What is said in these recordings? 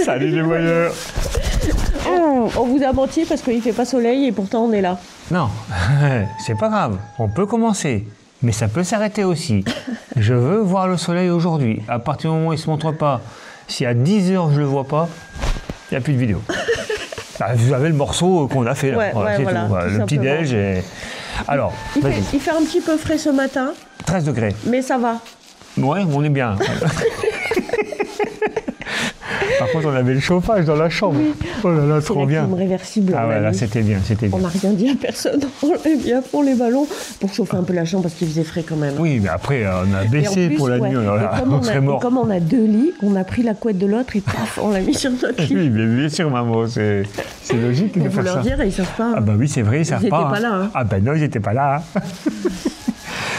Salut les voyeurs. On vous a menti parce qu'il fait pas soleil et pourtant on est là. Non, c'est pas grave. On peut commencer, mais ça peut s'arrêter aussi. Je veux voir le soleil aujourd'hui. À partir du moment où il se montre pas, si à 10 h je le vois pas, il n'y a plus de vidéo. Ah, vous avez le morceau qu'on a fait là. Ouais, voilà, c'est voilà, tout. Voilà, tout le petit déj. Et... Alors, il fait un petit peu frais ce matin. 13 degrés. Mais ça va. Ouais, on est bien. Par contre, on avait le chauffage dans la chambre. Oui. Oh là là, trop bien. C'est la clim réversible. Ah ouais, là, c'était bien, c'était bien. On n'a rien dit à personne. On l'a mis à fond les ballons pour chauffer un peu la chambre parce qu'il faisait frais quand même. Oui, mais après, on a baissé pour la nuit. On serait mort. Comme on a 2 lits, on a pris la couette de l'autre et paf, on l'a mis sur notre lit. Oui, mais bien sûr, maman, c'est logique de faire ça. Il faut leur dire, ils ne savent pas. Ah bah oui, c'est vrai, ils ne savent pas. Ils n'étaient pas là. Hein. Ah ben non, ils n'étaient pas là.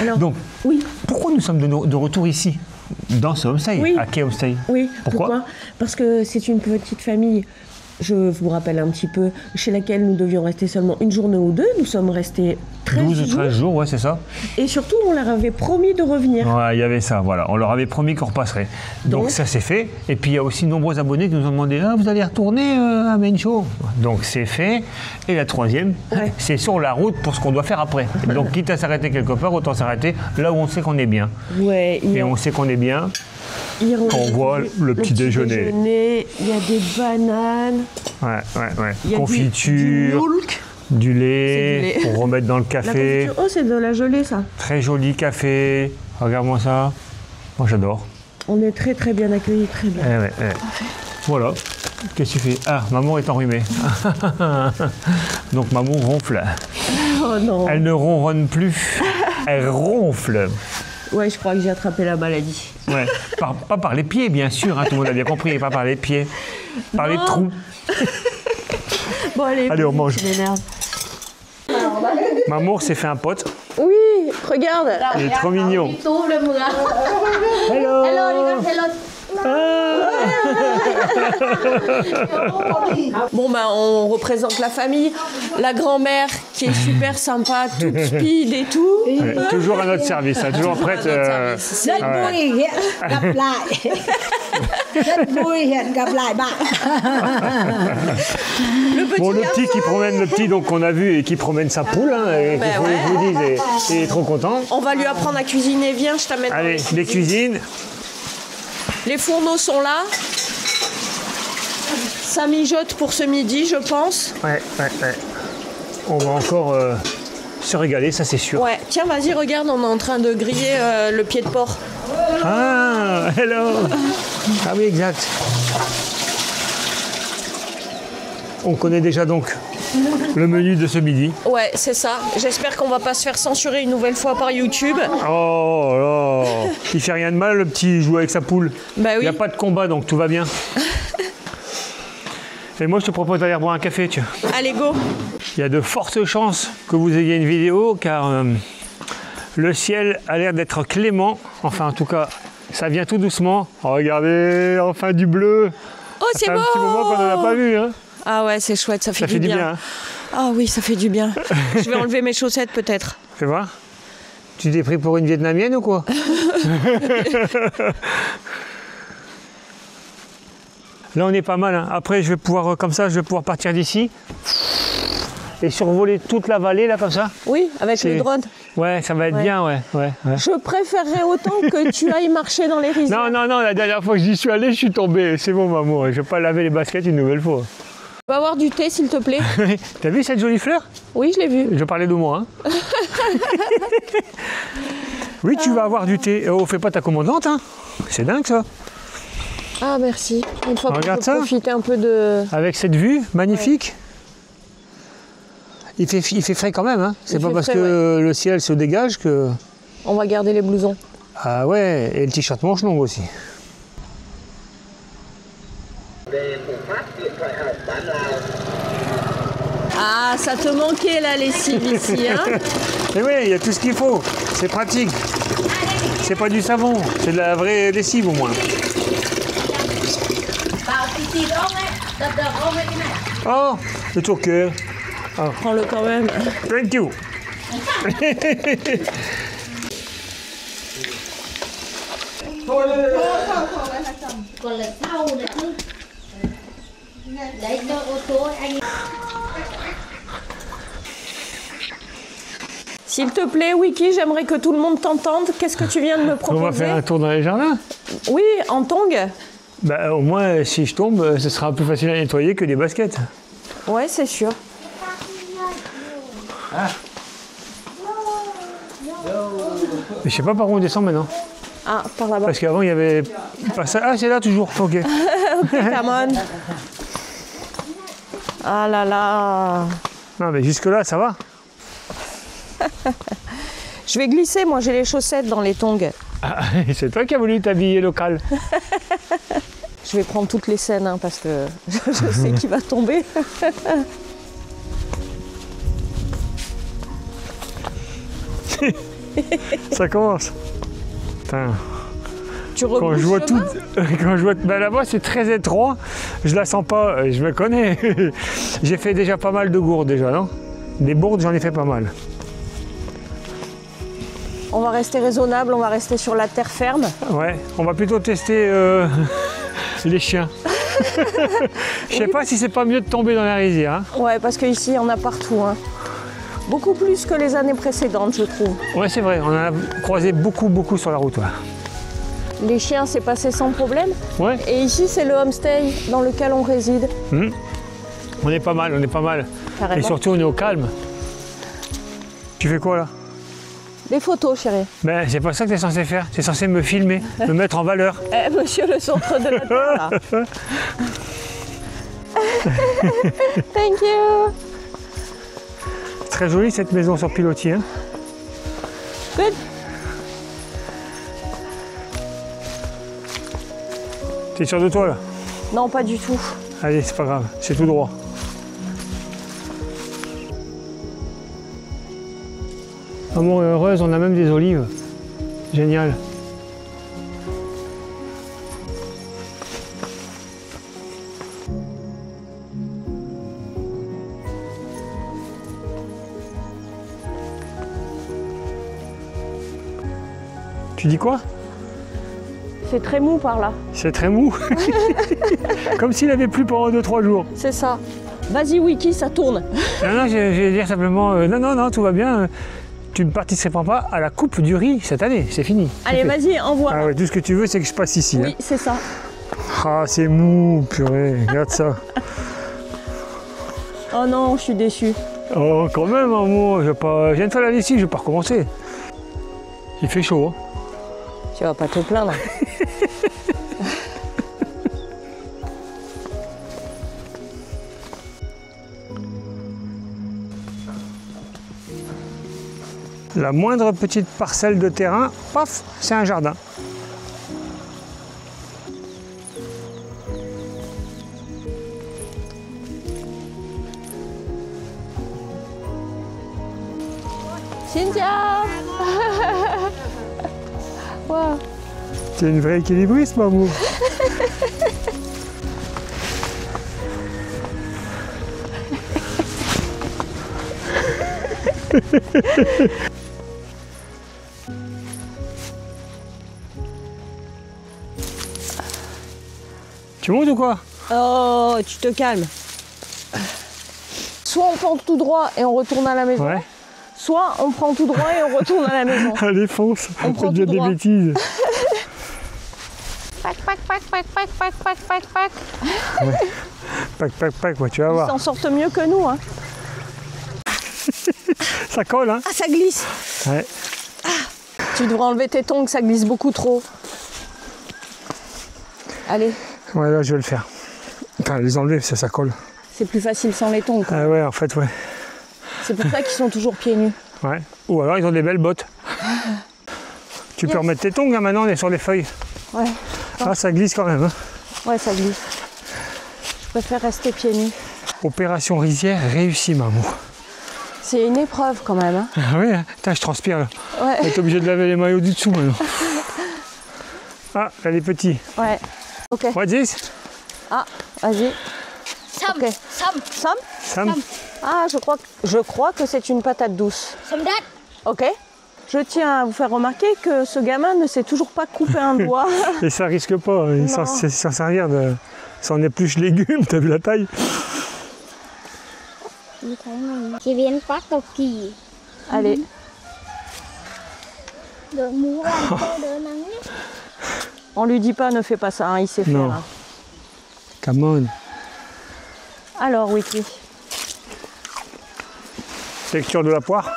Alors, donc, oui. Pourquoi nous sommes de retour ici, dans ce homestay, oui. à Quai Homestay? Oui, pourquoi? Parce que c'est une petite famille, je vous rappelle un petit peu, chez laquelle nous devions rester seulement une journée ou deux. Nous sommes restés 12 ou 13 jours, ouais, c'est ça. Et surtout, on leur avait promis de revenir. Ouais, il y avait ça, voilà. On leur avait promis qu'on repasserait. Donc ça, c'est fait. Et puis, il y a aussi de nombreux abonnés qui nous ont demandé « Ah, vous allez retourner à Main Show ?» Donc, c'est fait. Et la troisième, c'est sur la route pour ce qu'on doit faire après. Donc, quitte à s'arrêter quelque part, autant s'arrêter là où on sait qu'on est bien. Ouais, et on sait qu'on est bien. On voit le petit déjeuner. Il y a des bananes. Ouais. Confiture. Du lait, pour remettre dans le café. Oh, c'est de la gelée, ça. Très joli café. Regarde-moi ça. Moi, j'adore. On est très, très bien accueillis, très bien. Voilà. Qu'est-ce que tu fais? Ah, maman est enrhumée. Donc, maman ronfle. Oh non. Elle ne ronronne plus. Elle ronfle. Ouais, je crois que j'ai attrapé la maladie. Ouais. Pas par les pieds, bien sûr. Hein, tout le monde a bien compris. Pas par les pieds. Par les trous. Bon, allez, on mange. Tu m'énerves. Mamour s'est fait un pote. Oui, regarde. Il est trop mignon. Hello. Bon, ben, on représente la famille. La grand-mère qui est super sympa, toute speed et tout. Ouais, toujours à notre service, hein, toujours prête. Le petit qui promène, le petit donc qu'on a vu et qui promène sa poule, hein, et je vous dis, il est trop content. On va lui apprendre à cuisiner. Viens, je t'amène. Allez, les cuisines. Les fourneaux sont là. Ça mijote pour ce midi, je pense. Ouais. On va encore se régaler, ça c'est sûr. Ouais, tiens, vas-y, regarde, on est en train de griller le pied de porc. Ah, hello. Ah oui, exact. On connaît déjà donc le menu de ce midi. Ouais, c'est ça. J'espère qu'on va pas se faire censurer une nouvelle fois par YouTube. Oh là, il fait rien de mal, le petit joue avec sa poule. Bah oui. Il n'y a pas de combat, donc tout va bien. Et moi, je te propose d'aller boire un café, tu vois. Allez, go. Il y a de fortes chances que vous ayez une vidéo, car le ciel a l'air d'être clément. Enfin, en tout cas, ça vient tout doucement. Regardez, enfin du bleu. Oh, c'est beau. Ça fait un petit moment qu'on n'en a pas vu, hein. Ah ouais, c'est chouette, ça fait du bien. Hein. Ah oui, ça fait du bien. Je vais enlever mes chaussettes peut-être. Fais voir. Tu t'es pris pour une Vietnamienne ou quoi? Là, on est pas mal. Hein. Après, je vais pouvoir, comme ça, je vais pouvoir partir d'ici et survoler toute la vallée, là, comme ça. Oui, avec le drone. Ouais, ça va être bien, ouais. Je préférerais autant que tu ailles marcher dans les rizières. Non, la dernière fois que j'y suis allé, je suis tombé. C'est bon, maman, je vais pas laver les baskets une nouvelle fois. On va avoir du thé, s'il te plaît. T'as vu cette jolie fleur? Oui, je l'ai vue. Je parlais de moi. Hein. Oui, tu vas avoir du thé. Oh, fais pas ta commandante, hein. C'est dingue, ça. Ah, merci. Une fois qu'on peut profiter un peu de... Avec cette vue magnifique. Ouais. Il fait frais quand même, hein. C'est pas parce que le ciel se dégage que... On va garder les blousons. Ah ouais, et le t-shirt manche longue aussi. Ah, ça te manquait la lessive ici, hein? Mais oui, il y a tout ce qu'il faut. C'est pratique. C'est pas du savon, c'est de la vraie lessive au moins. Oh, it's okay. Oh. Prends-le quand même. Thank you. S'il te plaît, Wiki, j'aimerais que tout le monde t'entende. Qu'est-ce que tu viens de me proposer? On va faire un tour dans les jardins. Oui, en tongs. Bah, au moins, si je tombe, ce sera plus facile à nettoyer que des baskets. Ouais, c'est sûr. Mais je sais pas par où on descend maintenant. Ah, par là-bas. Parce qu'avant, il y avait pas ça. Ah, c'est là toujours. Ok. Ok, come on. Ah là là. Non, mais jusque-là, ça va. Je vais glisser, moi j'ai les chaussettes dans les tongs. Ah, c'est toi qui as voulu t'habiller local. Je vais prendre toutes les scènes hein, parce que je sais qu'il va tomber. Ça commence. Putain. Tu rebrousses Quand je vois tout, chemin quand je vois, ben là-bas c'est très étroit, je la sens pas, je me connais. J'ai fait déjà pas mal de gourdes déjà, non? Des bourdes, j'en ai fait pas mal. On va rester raisonnable, on va rester sur la terre ferme. Ouais, on va plutôt tester les chiens. Je sais pas si c'est pas mieux de tomber dans la rizière. Hein. Ouais, parce qu'ici, on a partout. Hein. Beaucoup plus que les années précédentes, je trouve. Ouais, c'est vrai, on en a croisé beaucoup sur la route. Ouais. Les chiens, c'est passé sans problème. Ouais. Et ici, c'est le homestay dans lequel on réside. On est pas mal, on est pas mal. Carrément. Et surtout, on est au calme. Tu fais quoi là? Des photos, chérie. Ben, c'est pas ça que tu es censé faire. Tu es censé me filmer, me mettre en valeur. Eh, monsieur le centre de la terre, là. Thank you. Très jolie cette maison sur pilotis. Hein. Good. T'es sûr de toi là? Non, pas du tout. Allez, c'est pas grave, c'est tout droit. Amour et heureuse, on a même des olives. Génial. Tu dis quoi? C'est très mou par là. C'est très mou. Comme s'il avait plu pendant 2-3 jours. C'est ça. Vas-y, Wiki, ça tourne. Non, je vais dire simplement, non, tout va bien. Tu ne participeras pas à la coupe du riz cette année, c'est fini. Allez, vas-y, envoie. Ah ouais, tout ce que tu veux, c'est que je passe ici. Oui, Hein. c'est ça. Ah, c'est mou, purée, regarde ça. Oh non, je suis déçue. Oh, quand même, amour, je viens de faire la lessive, je vais pas recommencer. Il fait chaud. Hein. Tu vas pas te plaindre. La moindre petite parcelle de terrain, paf, c'est un jardin. Cynthia. Wow. Tu es une vraie équilibriste, maman. Tu montes ou quoi? Oh, tu te calmes. Soit on prend tout droit et on retourne à la maison, Ouais. soit on prend tout droit et on retourne à la maison. Allez, fonce, On prend dit tout des droit. bêtises. Pac, pac, pac, pac, pac, pac, pac, pac, pac. Pac, ouais, tu vas Ils voir. s'en sortent mieux que nous. Hein. Ça colle, hein? Ah, ça glisse. Ouais. Tu devrais enlever tes tongs, ça glisse beaucoup trop. Allez, Ouais, là, je vais le faire. Enfin, les enlever, ça colle. c'est plus facile sans les tongs. Quoi. Ah ouais, en fait, ouais. C'est pour ça qu'ils sont toujours pieds nus. Ouais. Ou alors, ils ont des belles bottes. Tu peux Yes. remettre tes tongs, hein, maintenant, on est sur les feuilles. Ouais, Ah, ça glisse quand même, hein. ouais, ça glisse. Je préfère rester pieds nus. Opération rizière réussie, maman. C'est une épreuve quand même. Hein. Ah oui, hein. Putain, je transpire, là. Ouais, T'es obligé de laver les maillots du dessous, maintenant. Ah, elle est petite. ouais. Ok. What this? Ah, vas-y. Some, Ok. some, Sam? Ah, je crois que c'est une patate douce. some that. Ok. Je tiens à vous faire remarquer que ce gamin ne sait toujours pas couper un doigt. Et ça risque pas, il s'en servir de son épluche légumes, t'as vu la taille? Allez. On lui dit pas, ne fais pas ça, hein, il sait faire. Hein. Come on. Alors, Wiki. Texture de la poire.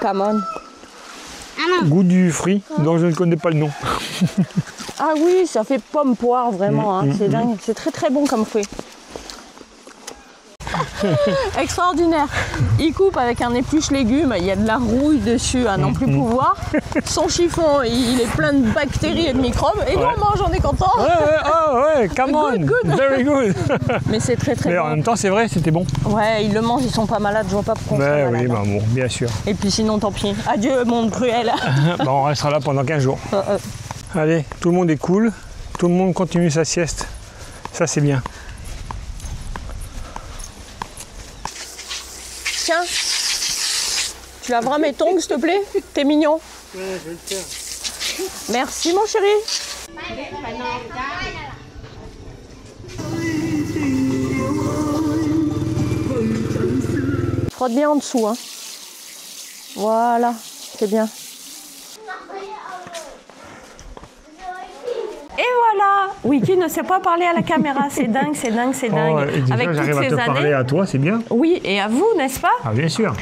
Come on. Goût du fruit, dont je ne connais pas le nom. Ah oui, ça fait pomme-poire, vraiment. Hein, c'est dingue. C'est très très bon comme fruit. Extraordinaire. Il coupe avec un épluche légumes, il y a de la rouille dessus à n'en plus pouvoir. Son chiffon, il est plein de bactéries et de microbes. Et nous on mange, on est content. Ouais, come on. Good. Very good. Mais c'est très très Mais bon. en même temps, c'est vrai, c'était bon. Ouais, ils le mangent, ils sont pas malades, je vois pas pourquoi on serait malade. Oui, bah bon, bien sûr. Et puis sinon, tant pis. Adieu, monde cruel. Bah, on restera là pendant 15 jours. Allez, tout le monde est cool. Tout le monde continue sa sieste. Ça, c'est bien. Tiens, tu laveras mes tongs, s'il te plaît? T'es mignon. Ouais, je vais le faire. Merci, mon chéri. Frotte bien en dessous, hein. Voilà, c'est bien. Et voilà, Wiki ne sait pas parler à la caméra, c'est dingue, c'est dingue, c'est dingue. Et déjà, avec toutes j'arrive à ces te parler années. à toi, c'est bien. Oui, et à vous, n'est-ce pas? Ah, bien sûr.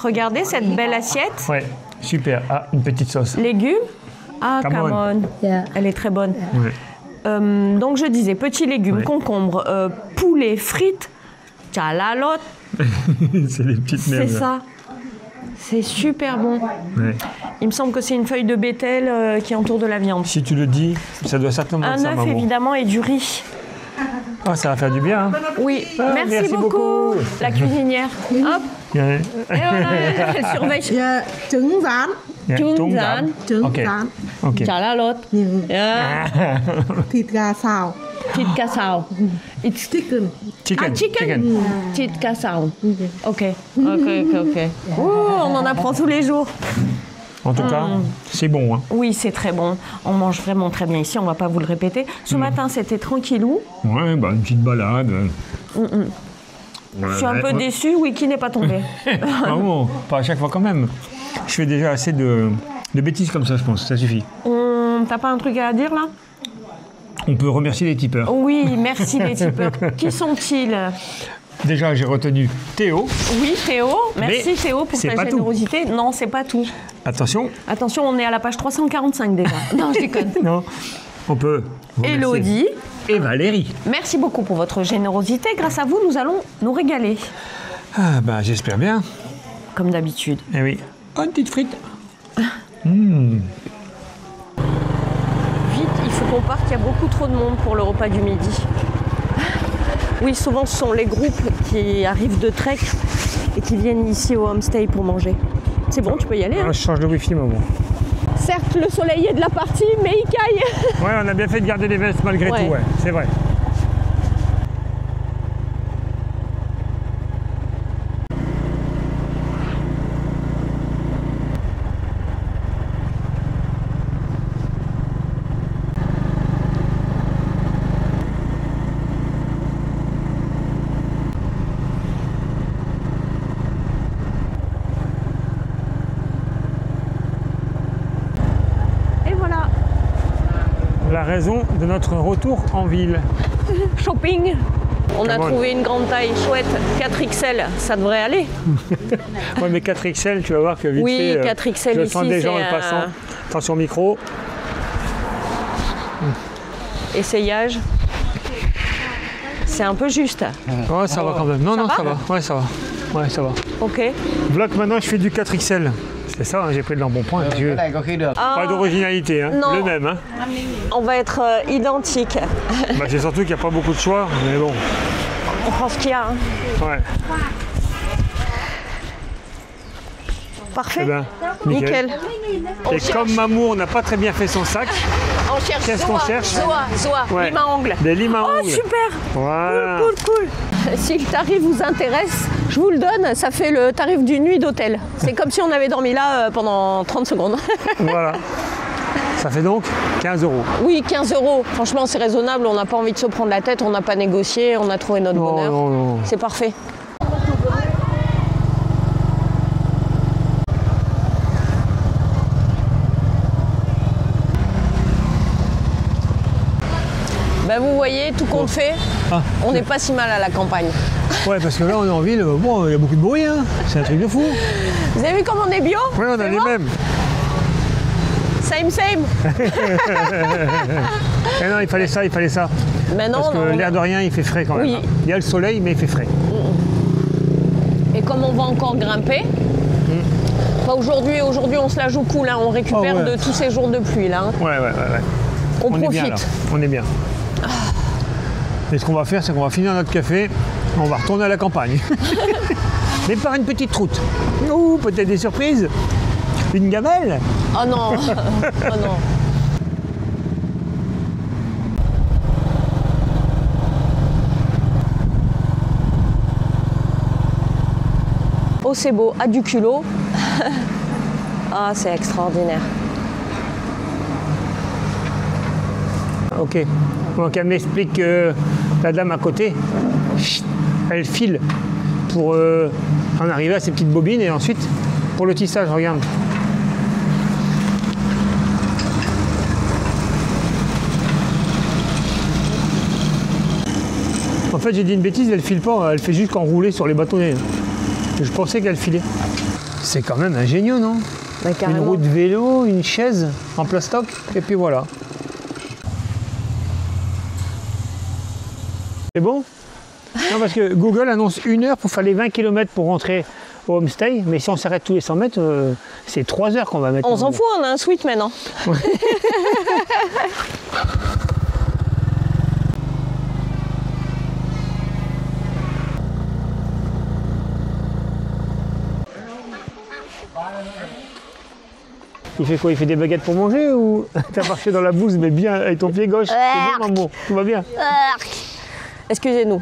Regardez cette belle assiette. Ouais, super. Ah, une petite sauce. Légumes. Ah, Come come on. on. Elle est très bonne. Ouais. Donc je disais, petits légumes, concombre, poulet, frites, tchalalote. C'est les petites C'est merdes. ça. C'est super bon. Ouais. Il me semble que c'est une feuille de bétel qui entoure de la viande. Si tu le dis, ça doit certainement être Un ça, œuf maman. évidemment et du riz. Ah, ça va faire du bien. Hein. Oui, Ah, merci beaucoup. La cuisinière. Hop. Yeah. Et voilà, elle surveille. Dạ, trứng rán, Yeah, Tung tung rán. trứng Ok. rán, Ok. Tchalalote. thịt gà xào, Thịt ca sao. It's chicken. Chicken. Ah, chicken. Thịt ca sao. Ok. On en apprend tous les jours. En tout cas, c'est bon. Hein. Oui, c'est très bon. On mange vraiment très bien ici, on va pas vous le répéter. Ce matin, c'était tranquillou. Ouais, bah, une petite balade. Je suis un peu déçue, Wiki n'est pas tombé. Ah bon, pas à chaque fois quand même. Je fais déjà assez de bêtises comme ça, je pense. Ça suffit. T'as pas un truc à dire là? On peut remercier les tipeurs. Oui, merci les tipeurs. Qui sont-ils? Déjà, j'ai retenu Théo. Oui, Théo. Merci Mais Théo pour c'est ta pas tout. générosité. Non, c'est pas tout. Attention. Attention, on est à la page 345 déjà. Non, je déconne. Non. On peut remercier Élodie. et Valérie. Merci beaucoup pour votre générosité. Grâce à vous, nous allons nous régaler. Ah bah j'espère bien. Comme d'habitude. Eh oui. Oh, une petite frite. Vite, il faut qu'on parte, il y a beaucoup trop de monde pour le repas du midi. Oui, souvent ce sont les groupes qui arrivent de Trek et qui viennent ici au homestay pour manger. C'est bon, tu peux y aller. Hein. Ah, je change de wifi, maman. Certes, le soleil est de la partie, mais il caille. Ouais, on a bien fait de garder les vestes malgré Ouais. tout, ouais, c'est vrai. Et voilà, La raison de notre retour en ville. shopping. On a Come on. trouvé une grande taille chouette, 4XL, ça devrait aller. Ouais, mais 4XL, tu vas voir que vite Oui, fait, 4XL je ici, sens des gens c'est, en passant. Attention micro. Essayage. C'est un peu juste. Ouais, ça va quand même. Non, Ça non, va ça va. Ouais, ça va. Ouais, ça va. Ok. Vlog, maintenant, je fais du 4XL. C'est ça, hein, j'ai pris de l'embonpoint. Cái này có khi được. Pas d'originalité, hein. Non. Le même. Hein. On va être identiques. Bah, c'est surtout qu'il n'y a pas beaucoup de choix, mais bon. On prend ce qu'il y a. Hein. Ouais. Parfait. Eh ben, nickel. Nickel. Et comme Mamour n'a pas très bien fait son sac, On cherche Qu'est-ce qu'on cherche Zoa, Ouais. lime à ongles. des limes à Oh, ongles. super. Voilà. Cool. si le tarif vous intéresse, je vous le donne, ça fait le tarif d'une nuit d'hôtel. C'est comme si on avait dormi là pendant 30 secondes. Voilà. Ça fait donc 15 €. Oui, 15 €. Franchement, c'est raisonnable, on n'a pas envie de se prendre la tête, on n'a pas négocié, on a trouvé notre bonheur. Non. C'est parfait. Ben vous voyez, tout compte fait, on n'est pas si mal à la campagne. Ouais, parce que là, on est en ville, bon, il y a beaucoup de bruit, hein. C'est un truc de fou. Vous avez vu comme on est bio? Ouais, on a les mêmes. Same. Eh non, il fallait ça. Mais non, parce que l'air de rien, il fait frais quand même. Oui. Hein. Il y a le soleil, mais il fait frais. Et comme on va encore grimper, pas aujourd'hui on se la joue cool, hein, on récupère de tous ces jours de pluie là. Hein. Ouais. On est bien, là. profite. On est bien. Et ce qu'on va faire, c'est qu'on va finir notre café, on va retourner à la campagne. Mais par une petite route. Ou peut-être des surprises. Une gamelle. Oh non. Oh non. Oh c'est beau, à du culot. Ah c'est extraordinaire. Ok. Donc elle m'explique que la dame à côté, elle file pour en arriver à ces petites bobines et ensuite pour le tissage, regarde. En fait, j'ai dit une bêtise, elle file pas, elle fait juste qu'enrouler sur les bâtonnets. Je pensais qu'elle filait. C'est quand même ingénieux, non? Bah, une roue de vélo, une chaise en plastoc, et puis voilà. C'est bon? Non, parce que Google annonce 1 heure pour faire les 20 km pour rentrer au homestay, mais si on s'arrête tous les 100 mètres, c'est 3 heures qu'on va mettre. On s'en fout, on a un suite maintenant. Ouais. Il fait quoi? Il fait des baguettes pour manger ou t'as marché dans la bouse mais bien avec ton pied gauche? C'est bon, maman, tout va bien? Excusez-nous.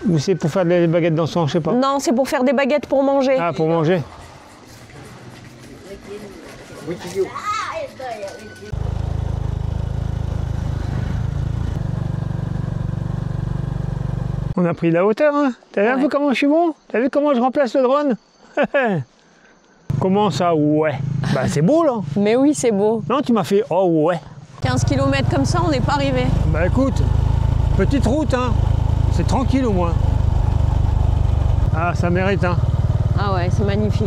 Ou c'est pour faire des baguettes dans son, je sais pas. Non, c'est pour faire des baguettes pour manger. Ah, pour manger. On a pris de la hauteur, hein? T'as vu un peu comment je suis bon? T'as vu comment je remplace le drone? Comment ça, ouais? Bah c'est beau là. Mais oui, c'est beau. Non, tu m'as fait oh ouais. 15 km comme ça, on n'est pas arrivé. Bah écoute, petite route, hein. C'est tranquille au moins. Ah, ça mérite, hein. Ah ouais, c'est magnifique.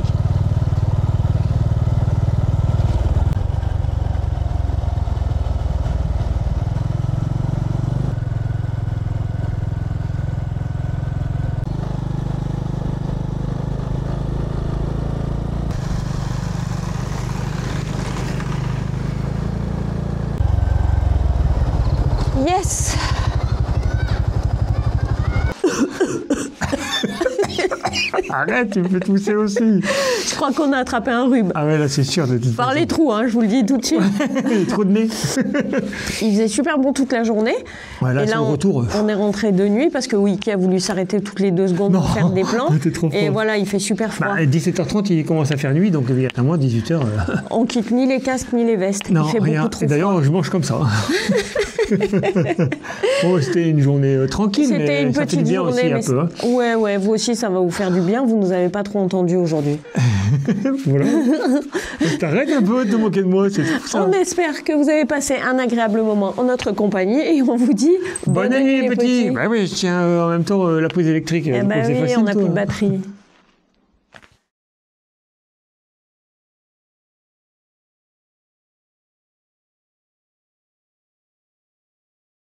Yes. Arrête, tu me fais tousser aussi. Je crois qu'on a attrapé un rhume. Ah ouais, là c'est sûr. Par les trous, hein, je vous le dis tout de suite. Les trous de nez. Il faisait super bon toute la journée. Ouais, là, et là, on est rentré de nuit parce que Wiki a voulu s'arrêter toutes les 2 secondes pour faire des plans. Et voilà, il fait super froid. Bah, 17h30, il commence à faire nuit, donc il y a moins 18h. On quitte ni les casques ni les vestes. Non, il fait rien. beaucoup trop froid. D'ailleurs, je mange comme ça. Bon, c'était une journée tranquille, c'était une ça petite fait bien journée, aussi un peu. Hein. Ouais, vous aussi, ça va vous faire du bien. Vous nous avez pas trop entendu aujourd'hui. Voilà. T'arrêtes un peu de te moquer de moi, c'est tout ça. On espère que vous avez passé un agréable moment en notre compagnie et on vous dit bonne nuit les petits. Bah oui, je tiens en même temps la prise électrique. Eh bah oui, on n'a plus de batterie.